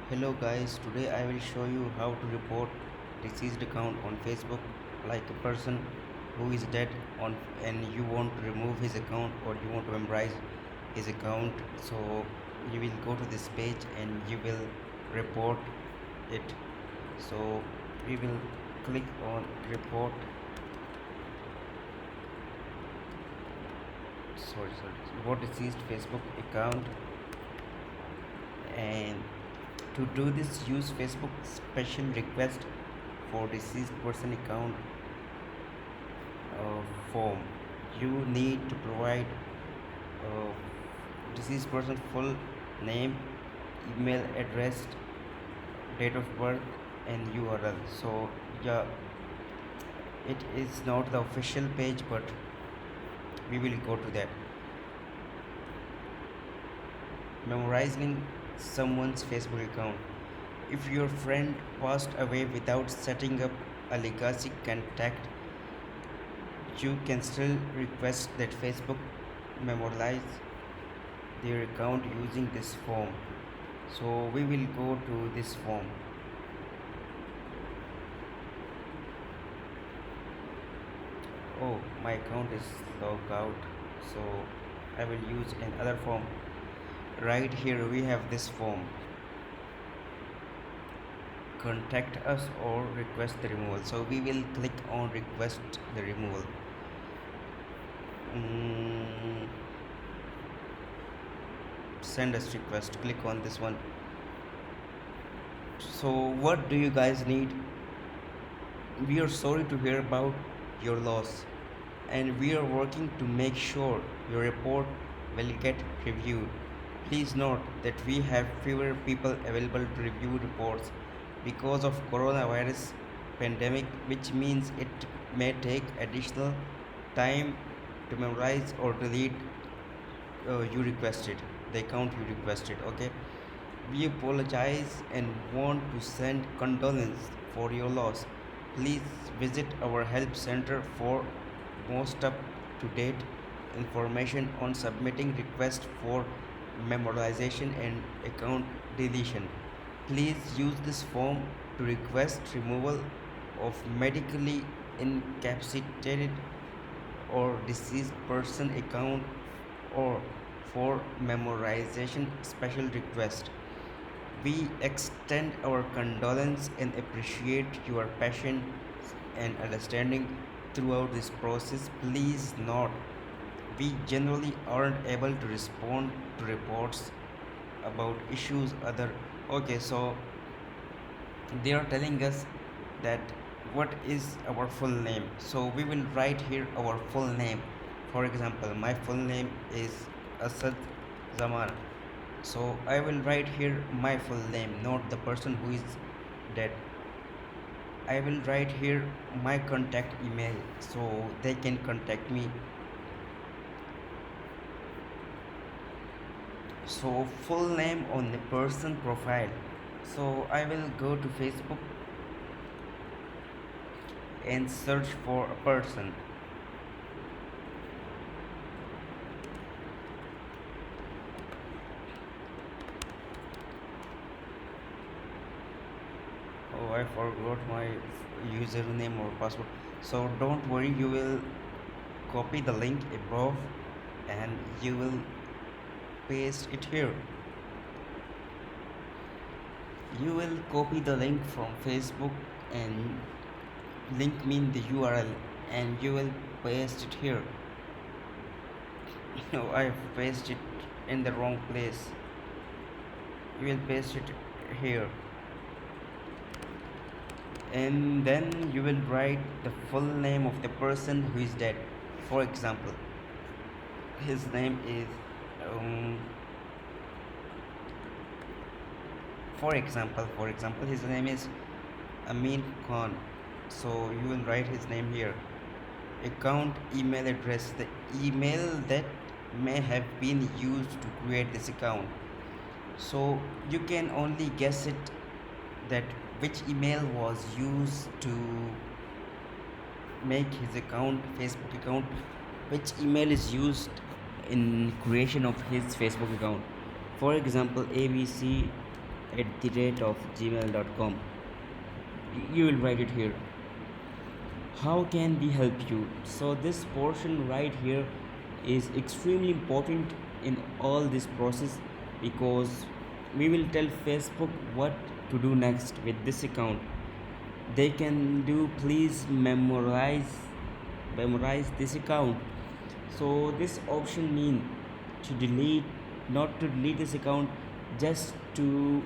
Hello guys, today I will show you how to report deceased account on Facebook, like a person who is dead on and you want to remove his account or you want to memorize his account. So you will go to this page and you will report it. So we will click on report deceased Facebook account, and to do this use Facebook special request for deceased person account form. You need to provide uh, deceased person full name, email address, date of birth, and URL. So yeah, it is not the official page, but we will go to that. Memorizing someone's Facebook account. If your friend passed away without setting up a legacy contact, you can still request that Facebook memorialize their account using this form. So we will go to this form. Oh, my account is logged out, so I will use another form. Right here we have this form. Contact us or request the removal. So we will click on request the removal. Mm, Send us request. Click on this one. So what do you guys need? We are sorry to hear about your loss, and we are working to make sure your report will get reviewed. Please note that we have fewer people available to review reports because of coronavirus pandemic, which means it may take additional time to memorize or delete you requested the account you requested. Okay, we apologize and want to send condolences for your loss. Please visit our help center for most up to date information on submitting requests for memorialization and account deletion. Please use this form to request removal of medically incapacitated or deceased person account, or for memorization special request. We extend our condolence and appreciate your passion and understanding throughout this process. Please note, we generally aren't able to respond to reports about issues other. Okay, so they are telling us that what is our full name. So we will write here our full name. For example, my full name is Asad Zaman. So I will write here my full name, not the person who is dead. I will write here my contact email so they can contact me. So full name on the person profile. So I will go to Facebook and search for a person. Oh, I forgot my username or password. So don't worry, you will copy the link above and you will paste it here. You will copy the link from Facebook and link me in the URL, and you will paste it here. No, I pasted it in the wrong place. You will paste it here, and then you will write the full name of the person who is dead. For example, his name is um, for example his name is Amin Khan. So you will write his name here. Account email address, the email that may have been used to create this account. So you can only guess it, that which email was used to make his account, Facebook account, which email is used in creation of his Facebook account. For example, abc @gmail.com. You will write it here. How can we help you? So this portion right here is extremely important in all this process, because we will tell Facebook what to do next with this account. They can do, please memorize this account. So this option mean to delete, not to delete this account, just to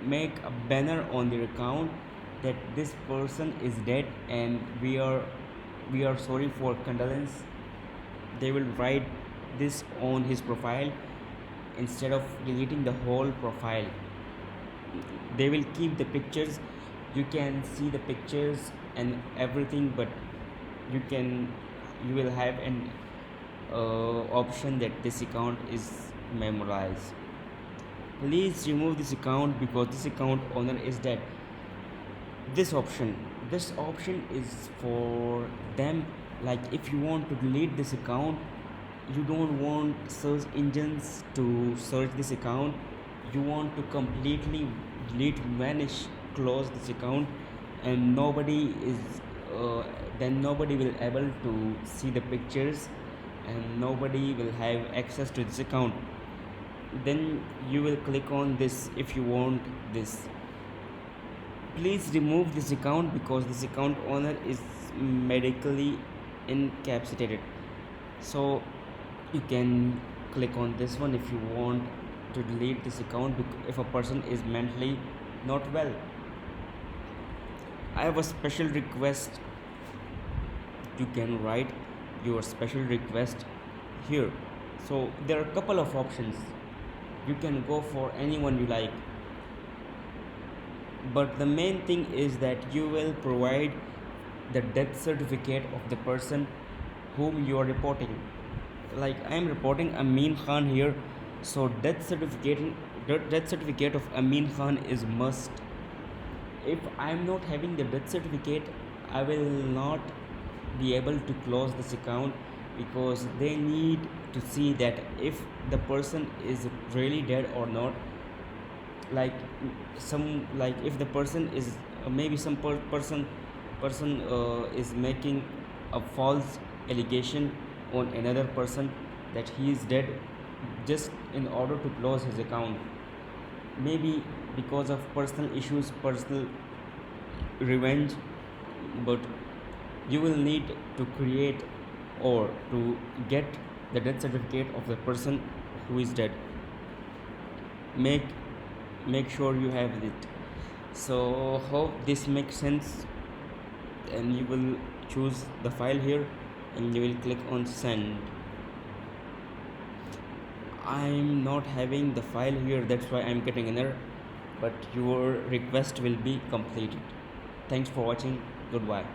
make a banner on their account that this person is dead and we are sorry for condolence. They will write this on his profile instead of deleting the whole profile. They will keep the pictures, you can see the pictures and everything, but you will have an option that this account is memorized. Please remove this account because this account owner is dead. This option is for them. Like, if you want to delete this account, you don't want search engines to search this account, you want to completely delete, vanish, close this account, and uh, nobody will able to see the pictures and nobody will have access to this account. Then you will click on this if you want this. Please remove this account because this account owner is medically incapacitated. So you can click on this one if you want to delete this account if a person is mentally not well. I have a special request. You can write your special request here. So there are a couple of options. You can go for anyone you like, but the main thing is that you will provide the death certificate of the person whom you are reporting. Like, I am reporting Amin Khan here, so death certificate of Amin Khan is must. If I am not having the death certificate, I will not be able to close this account, because they need to see that if the person is really dead or not. Like, if the person is maybe some person is making a false allegation on another person that he is dead, just in order to close his account, maybe because of personal issues, personal revenge. But you will need to create or to get the death certificate of the person who is dead. Make make sure you have it. So hope this makes sense, and you will choose the file here and you will click on send. I'm not having the file here, that's why I'm getting an error, but your request will be completed. Thanks for watching. Goodbye.